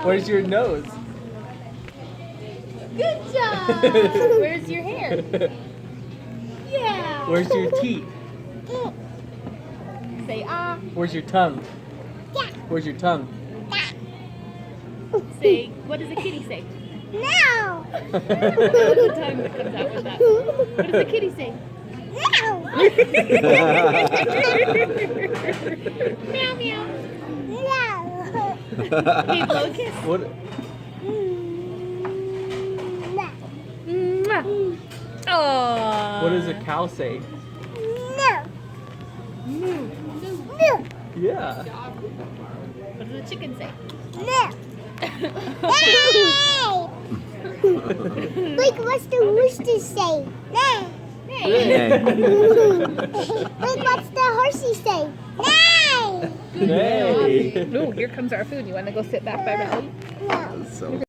Where's your nose? Good job. Where's your hair? Yeah. Where's your teeth? Say ah. Where's your tongue? Where's your tongue? Say, what does a kitty say? No. What's the tongue that comes out with that? What does a kitty say? No. Meow meow. No. Hey, blow a kiss. What? No. Aww. What does a cow say? No. Moo. No. Yeah. What does a chicken say? No. Hey! Like, what's the rooster say? Nah. Hey. Like, what's the horsey say? Nay! Hey. Ooh, here comes our food. You want to go sit back by Rally? No. So